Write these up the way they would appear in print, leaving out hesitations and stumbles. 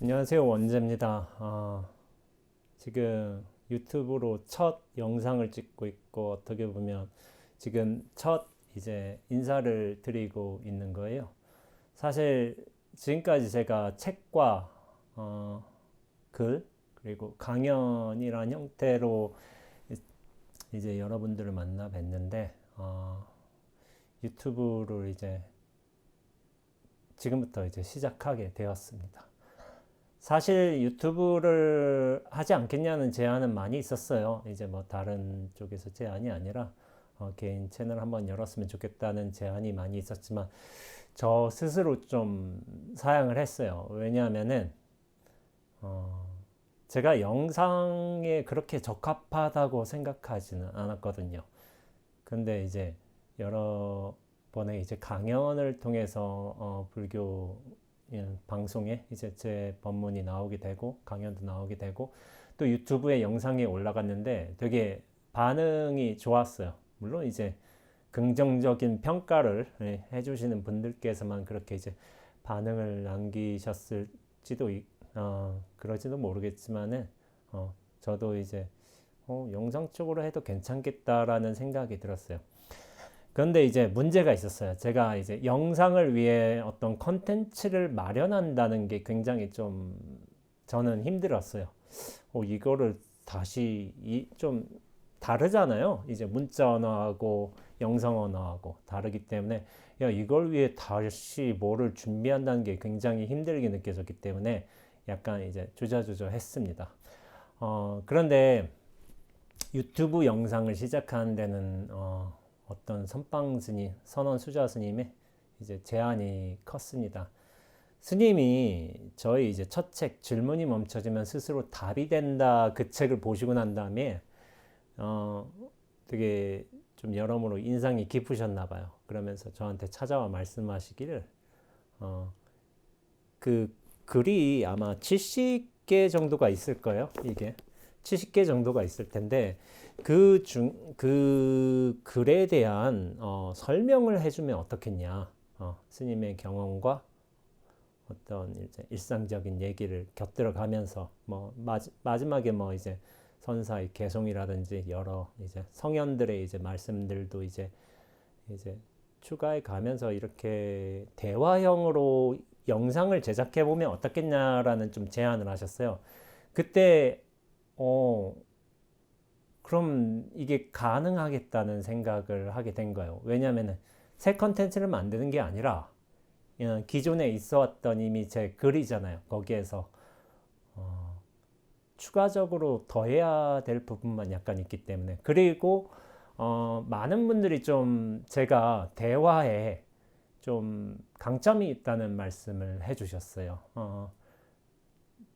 안녕하세요, 원재입니다. 지금 유튜브로 첫 영상을 찍고 있고, 어떻게 보면 지금 첫 이제 인사를 드리고 있는 거예요. 사실 지금까지 제가 책과 글, 그리고 강연이란 형태로 이제 여러분들을 만나 뵀는데, 유튜브를 이제 지금부터 이제 시작하게 되었습니다. 사실 유튜브를 하지 않겠냐는 제안은 많이 있었어요. 이제 뭐 다른 쪽에서 제안이 아니라 개인 채널 한번 열었으면 좋겠다는 제안이 많이 있었지만 저 스스로 좀 사양을 했어요. 왜냐하면은 제가 영상에 그렇게 적합하다고 생각하지는 않았거든요. 근데 이제 여러 번의 이제 강연을 통해서 불교 방송에 이제 제 법문이 나오게 되고 강연도 나오게 되고 또 유튜브에 영상이 올라갔는데 되게 반응이 좋았어요. 물론 이제 긍정적인 평가를 해주시는 분들께서만 그렇게 이제 반응을 남기셨을지도 그러지도 모르겠지만은 저도 이제 영상 쪽으로 해도 괜찮겠다라는 생각이 들었어요. 그런데 이제 문제가 있었어요. 제가 이제 영상을 위해 어떤 컨텐츠를 마련한다는 게 굉장히 좀 저는 힘들었어요. 이거를 다시 좀 다르잖아요. 이제 문자 언어하고 영상 언어하고 다르기 때문에 야, 이걸 위해 다시 뭐를 준비한다는 게 굉장히 힘들게 느껴졌기 때문에 약간 이제 주저주저 했습니다. 그런데 유튜브 영상을 시작하는 데는 어떤 선방 스님, 선원 수자 스님의 이제 제안이 컸습니다. 스님이 저희 이제 첫 책 질문이 멈춰지면 스스로 답이 된다 그 책을 보시고 난 다음에 어, 되게 좀 여러모로 인상이 깊으셨나 봐요. 그러면서 저한테 찾아와 말씀하시기를 어, 그 글이 아마 70개 정도가 있을 거예요. 이게 70개 정도가 있을 텐데 그 글에 대한 설명을 해주면 어떻겠냐. 스님의 경험과 어떤 이제 일상적인 얘기를 곁들여 가면서 뭐 마지막에 뭐 이제 선사의 개송이라든지 여러 이제 성현들의 이제 말씀들도 이제 추가해 가면서 이렇게 대화형으로 영상을 제작해 보면 어떻겠냐라는 좀 제안을 하셨어요. 그때 어 그럼 이게 가능하겠다는 생각을 하게 된 거예요. 왜냐하면 새 컨텐츠를 만드는 게 아니라 기존에 있어 왔던 이미 제 글이잖아요. 거기에서 추가적으로 더해야 될 부분만 약간 있기 때문에 그리고 많은 분들이 좀 제가 대화에 좀 강점이 있다는 말씀을 해주셨어요.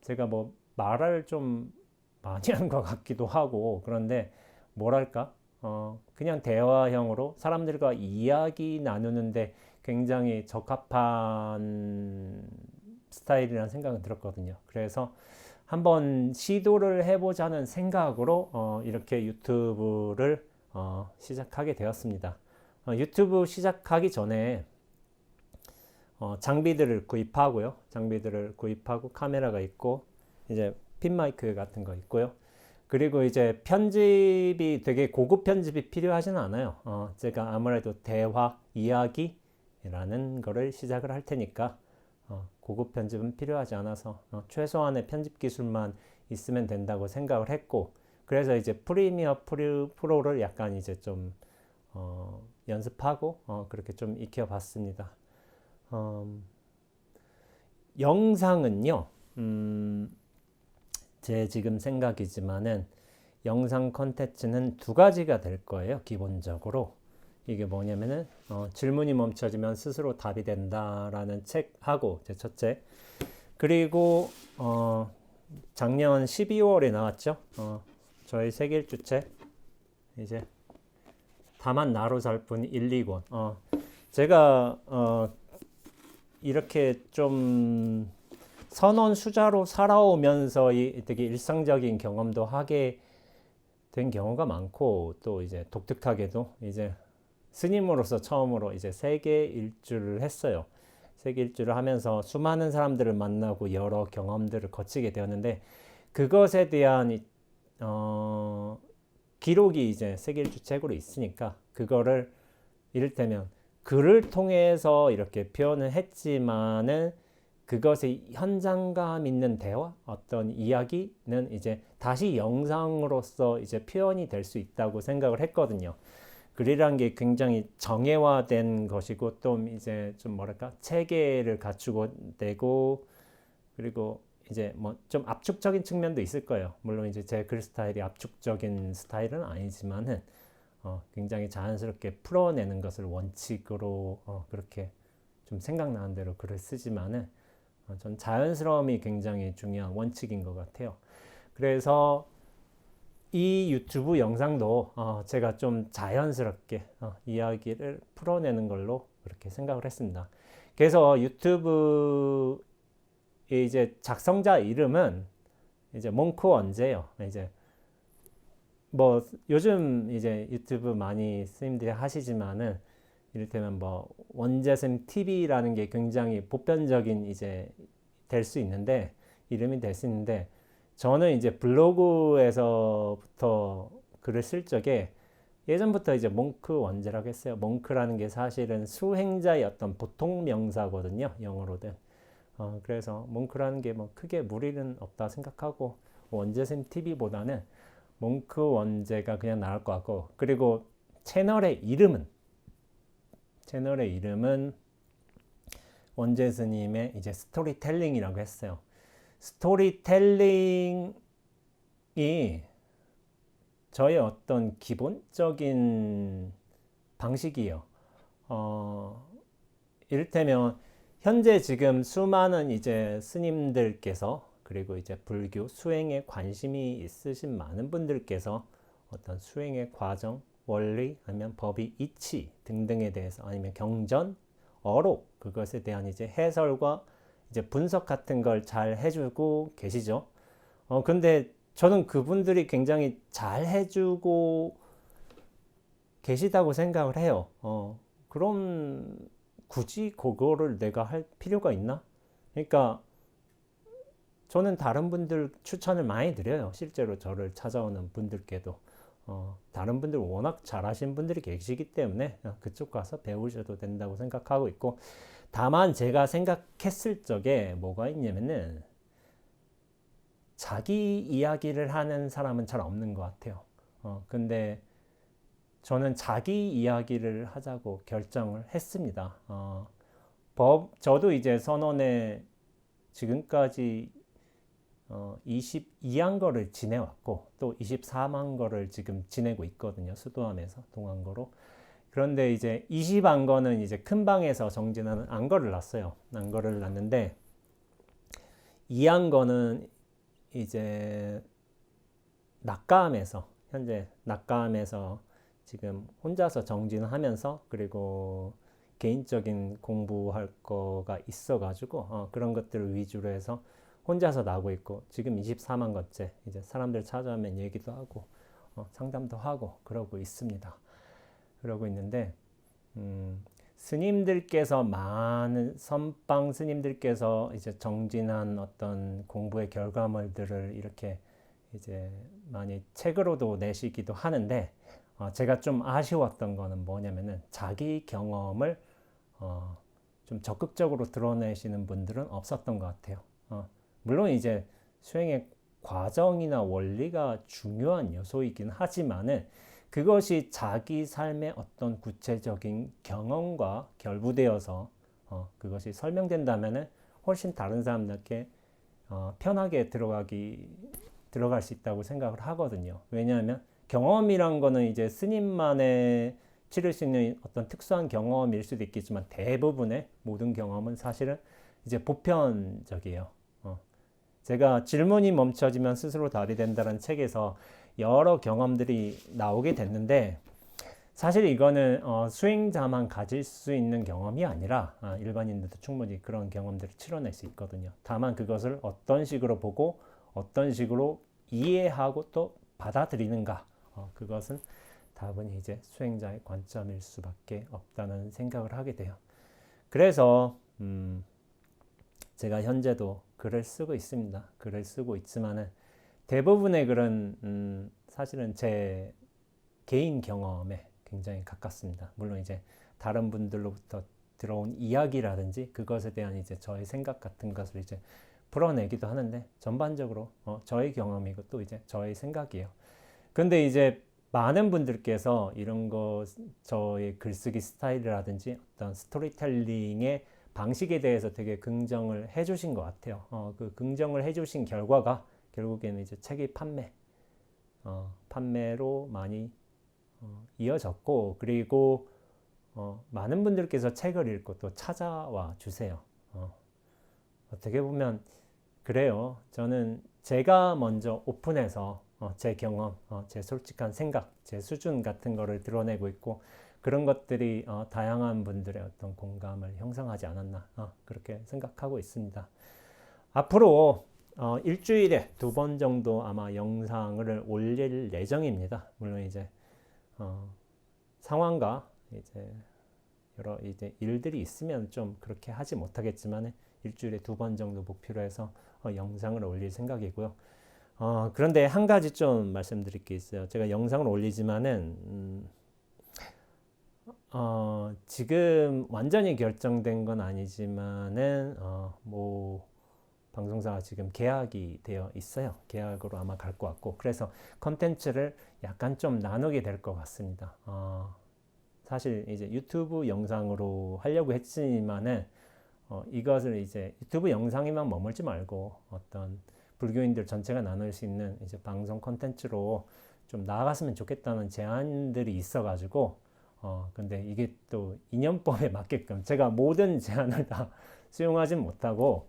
제가 뭐 말을 좀 많이 한 것 같기도 하고 그런데 뭐랄까 그냥 대화형으로 사람들과 이야기 나누는데 굉장히 적합한 스타일이라는 생각은 들었거든요. 그래서 한번 시도를 해보자는 생각으로 이렇게 유튜브를 시작하게 되었습니다. 유튜브 시작하기 전에 장비들을 구입하고요. 장비들을 구입하고 카메라가 있고 이제 핀 마이크 같은 거 있고요. 그리고 이제 편집이 되게 고급 편집이 필요하지는 않아요. 제가 아무래도 대화, 이야기라는 거를 시작을 할 테니까 고급 편집은 필요하지 않아서 최소한의 편집 기술만 있으면 된다고 생각을 했고 그래서 이제 프리미어 프로를 약간 이제 좀 연습하고 그렇게 좀 익혀봤습니다. 영상은요, 제 지금 생각이지만은 영상 컨텐츠는 두 가지가 될 거예요. 기본적으로 이게 뭐냐면은 질문이 멈춰지면 스스로 답이 된다라는 책하고 제 첫 책 그리고 작년 12월에 나왔죠. 저희 세길주 책 이제 다만 나로 살 뿐 1, 2권 제가 이렇게 좀 선원 수자로 살아오면서 되게 일상적인 경험도 하게 된 경우가 많고 또 이제 독특하게도 이제 스님으로서 처음으로 이제 세계 일주를 했어요. 세계 일주를 하면서 수많은 사람들을 만나고 여러 경험들을 거치게 되었는데 그것에 대한 기록이 이제 세계 일주 책으로 있으니까 그거를 이를테면 글을 통해서 이렇게 표현을 했지만은 그것의 현장감 있는 대화, 어떤 이야기는 이제 다시 영상으로서 이제 표현이 될 수 있다고 생각을 했거든요. 글이란 게 굉장히 정예화된 것이고 또 이제 좀 뭐랄까 체계를 갖추고 되고 그리고 이제 뭐 좀 압축적인 측면도 있을 거예요. 물론 이제 제 글 스타일이 압축적인 스타일은 아니지만은 굉장히 자연스럽게 풀어내는 것을 원칙으로 그렇게 좀 생각나는 대로 글을 쓰지만은 전 자연스러움이 굉장히 중요한 원칙인 것 같아요. 그래서 이 유튜브 영상도 제가 좀 자연스럽게 이야기를 풀어내는 걸로 그렇게 생각을 했습니다. 그래서 유튜브의 이제 작성자 이름은 이제 몽크 원제예요. 이제 뭐 요즘 이제 유튜브 많이 스님들이 하시지만은 이를테면 뭐 원재쌤 TV라는 게 굉장히 보편적인 이제 될 수 있는데 이름이 될 수 있는데 저는 이제 블로그에서부터 글을 쓸 적에 예전부터 이제 몽크 원제라고 했어요. 몽크라는 게 사실은 수행자의 어떤 보통 명사거든요. 영어로든. 그래서 몽크라는 게 뭐 크게 무리는 없다 생각하고 원재쌤 TV보다는 몽크 원제가 그냥 나올 것 같고 그리고 채널의 이름은 원재 스님의 이제 스토리텔링이라고 했어요. 스토리텔링이 저의 어떤 기본적인 방식이에요. 이를테면 현재 지금 수많은 이제 스님들께서 그리고 이제 불교 수행에 관심이 있으신 많은 분들께서 어떤 수행의 과정, 원리, 아니면 법의 이치 등등에 대해서 아니면 경전, 어록 그것에 대한 이제 해설과 이제 분석 같은 걸 잘 해주고 계시죠. 근데 저는 그분들이 굉장히 잘 해주고 계시다고 생각을 해요. 그럼 굳이 그거를 내가 할 필요가 있나? 그러니까 저는 다른 분들 추천을 많이 드려요. 실제로 저를 찾아오는 분들께도. 다른 분들 워낙 잘하신 분들이 계시기 때문에 그쪽 가서 배우셔도 된다고 생각하고 있고 다만 제가 생각했을 적에 뭐가 있냐면은 자기 이야기를 하는 사람은 잘 없는 것 같아요. 근데 저는 자기 이야기를 하자고 결정을 했습니다. 저도 이제 선원에 지금까지 22한 거를 지내왔고 또 24만 거를 지금 지내고 있거든요. 수도함에서 동안거로. 그런데 이제 20안 거는 이제 큰 방에서 정진하는 안거를 놨어요. 안거를 놨는데 2안 거는 이제 낙가암에서 현재 낙가암에서 지금 혼자서 정진하면서 그리고 개인적인 공부할 거가 있어가지고 그런 것들을 위주로 해서 혼자서 나고 있고 지금 24만 건째 이제 사람들 찾아오면 얘기도 하고 상담도 하고 그러고 있습니다. 그러고 있는데 스님들께서 많은 선방 스님들께서 이제 정진한 어떤 공부의 결과물들을 이렇게 이제 많이 책으로도 내시기도 하는데 제가 좀 아쉬웠던 거는 뭐냐면은 자기 경험을 좀 적극적으로 드러내시는 분들은 없었던 것 같아요. 물론 이제 수행의 과정이나 원리가 중요한 요소이긴 하지만은 그것이 자기 삶의 어떤 구체적인 경험과 결부되어서 그것이 설명된다면은 훨씬 다른 사람들께 편하게 들어갈 수 있다고 생각을 하거든요. 왜냐하면 경험이란 거는 이제 스님만의 치를 수 있는 어떤 특수한 경험일 수도 있겠지만 대부분의 모든 경험은 사실은 이제 보편적이에요. 제가 질문이 멈춰지면 스스로 답이 된다는 책에서 여러 경험들이 나오게 됐는데 사실 이거는 수행자만 가질 수 있는 경험이 아니라 일반인들도 충분히 그런 경험들을 치러낼 수 있거든요. 다만 그것을 어떤 식으로 보고 어떤 식으로 이해하고 또 받아들이는가 그것은 답은 이제 수행자의 관점일 수밖에 없다는 생각을 하게 돼요. 그래서 음, 제가 현재도 글을 쓰고 있습니다. 글을 쓰고 있지만은 대부분의 글은 사실은 제 개인 경험에 굉장히 가깝습니다. 물론 이제 다른 분들로부터 들어온 이야기라든지 그것에 대한 이제 저의 생각 같은 것을 이제 풀어내기도 하는데 전반적으로 저의 경험이고 또 이제 저의 생각이에요. 근데 이제 많은 분들께서 이런 거 저의 글쓰기 스타일이라든지 어떤 스토리텔링의 방식에 대해서 되게 긍정을 해주신 것 같아요. 그 긍정을 해주신 결과가 결국에는 이제 책의 판매로 많이 이어졌고, 그리고 많은 분들께서 책을 읽고 또 찾아와 주세요. 어떻게 보면 그래요. 저는 제가 먼저 오픈해서 제 경험, 제 솔직한 생각, 제 수준 같은 거를 드러내고 있고, 그런 것들이 다양한 분들의 어떤 공감을 형성하지 않았나 그렇게 생각하고 있습니다. 앞으로 일주일에 2번 정도 아마 영상을 올릴 예정입니다. 물론 이제 상황과 이제 여러 이제 일들이 있으면 좀 그렇게 하지 못하겠지만 일주일에 2번 정도 목표로 해서 영상을 올릴 생각이고요. 그런데 한 가지 좀 말씀드릴 게 있어요. 제가 영상을 올리지만은 지금 완전히 결정된 건 아니지만은 뭐 방송사가 지금 계약이 되어 있어요. 계약으로 아마 갈 것 같고, 그래서 컨텐츠를 약간 좀 나누게 될 것 같습니다. 사실 이제 유튜브 영상으로 하려고 했지만은 이것을 이제 유튜브 영상에만 머물지 말고 어떤 불교인들 전체가 나눌 수 있는 이제 방송 컨텐츠로 좀 나아갔으면 좋겠다는 제안들이 있어가지고 근데 이게 또 인연법에 맞게끔 제가 모든 제안을 다 수용하진 못하고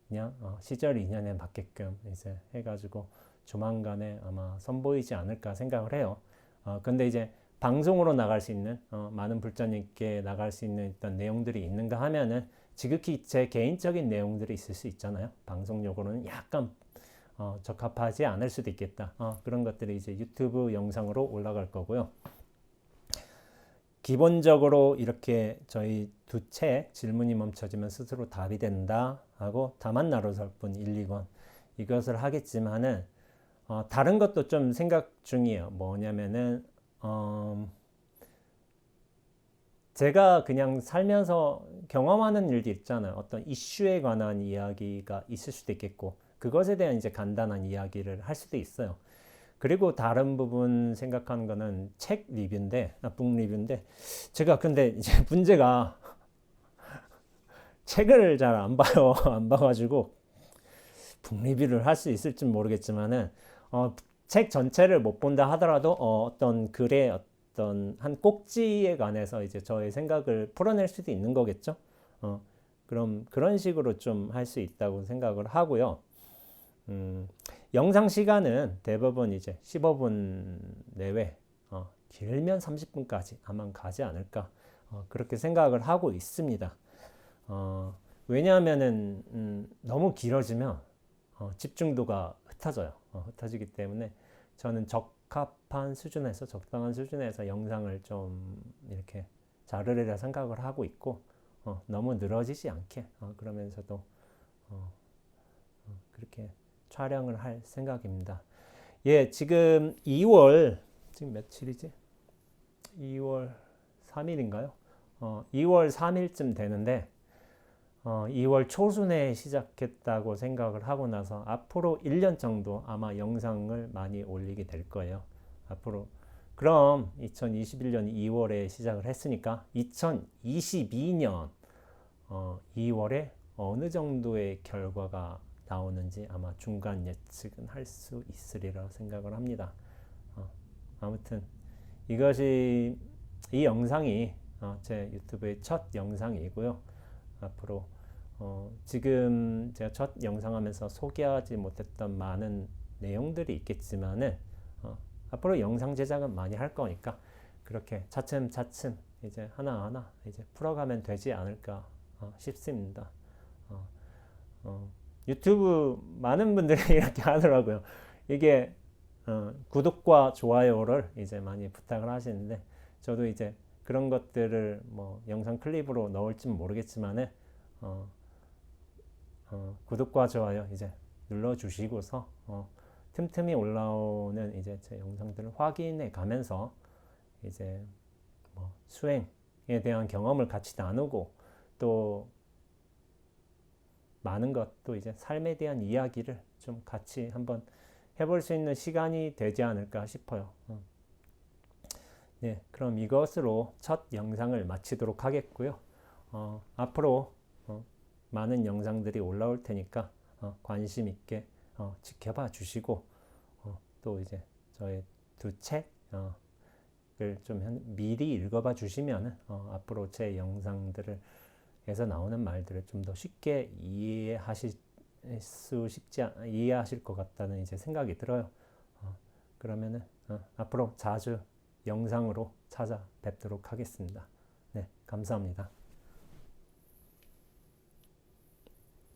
그냥 시절 인연에 맞게끔 이제 해가지고 조만간에 아마 선보이지 않을까 생각을 해요. 근데 이제 방송으로 나갈 수 있는 많은 불자님께 나갈 수 있는 어떤 내용들이 있는가 하면은 지극히 제 개인적인 내용들이 있을 수 있잖아요. 방송용으로는 약간 적합하지 않을 수도 있겠다. 그런 것들이 이제 유튜브 영상으로 올라갈 거고요. 기본적으로 이렇게 저희 두 책 질문이 멈춰지면 스스로 답이 된다 하고 다만 나로설뿐 1, 2권 이것을 하겠지만은 다른 것도 좀 생각 중이에요. 뭐냐면은 제가 그냥 살면서 경험하는 일도 있잖아요. 어떤 이슈에 관한 이야기가 있을 수도 있겠고 그것에 대한 이제 간단한 이야기를 할 수도 있어요. 그리고 다른 부분 생각하는 거는 책 리뷰인데, 북 리뷰인데, 제가 근데 이제 문제가 책을 잘 안 봐요. 안 봐가지고 북 리뷰를 할 수 있을지 모르겠지만은 책 전체를 못 본다 하더라도 어떤 글의 어떤 한 꼭지에 관해서 이제 저의 생각을 풀어낼 수도 있는 거겠죠. 그럼 그런 식으로 좀 할 수 있다고 생각을 하고요. 영상 시간은 대부분 이제 15분 내외, 길면 30분까지 아마 가지 않을까 그렇게 생각을 하고 있습니다. 왜냐하면은 너무 길어지면 집중도가 흩어져요. 흩어지기 때문에 저는 적합한 수준에서 적당한 수준에서 영상을 좀 이렇게 자르리라 생각을 하고 있고 너무 늘어지지 않게 그러면서도 그렇게 촬영을 할 생각입니다. 예, 지금 2월 지금 며칠이지? 2월 3일인가요? 2월 3일쯤 되는데 2월 초순에 시작했다고 생각을 하고 나서 앞으로 1년 정도 아마 영상을 많이 올리게 될 거예요. 앞으로 그럼 2021년 2월에 시작을 했으니까 2022년 2월에 어느 정도의 결과가 나오는지 아마 중간 예측은 할 수 있으리라 생각을 합니다. 아무튼 이것이 이 영상이 제 유튜브의 첫 영상이고요. 앞으로 지금 제가 첫 영상 하면서 소개하지 못했던 많은 내용들이 있겠지만은 앞으로 영상 제작은 많이 할 거니까 그렇게 차츰차츰 이제 하나하나 이제 풀어가면 되지 않을까 싶습니다. 유튜브 많은 분들이 이렇게 하더라고요. 이게 구독과 좋아요를 이제 많이 부탁을 하시는데 저도 이제 그런 것들을 뭐 영상 클립으로 넣을지는 모르겠지만은 구독과 좋아요 이제 눌러주시고서 틈틈이 올라오는 이제 제 영상들을 확인해 가면서 이제 뭐 수행에 대한 경험을 같이 나누고 또 많은 것도 이제 삶에 대한 이야기를 좀 같이 한번 해볼 수 있는 시간이 되지 않을까 싶어요. 네, 그럼 이것으로 첫 영상을 마치도록 하겠고요. 앞으로 많은 영상들이 올라올 테니까 관심 있게 지켜봐 주시고 또 이제 저의 두 책을 좀 미리 읽어봐 주시면 앞으로 제 영상들을 에서 나오는 말들을 좀 더 쉽게 이해하실 것 같다는 이제 생각이 들어요. 그러면은 앞으로 자주 영상으로 찾아뵙도록 하겠습니다. 네, 감사합니다.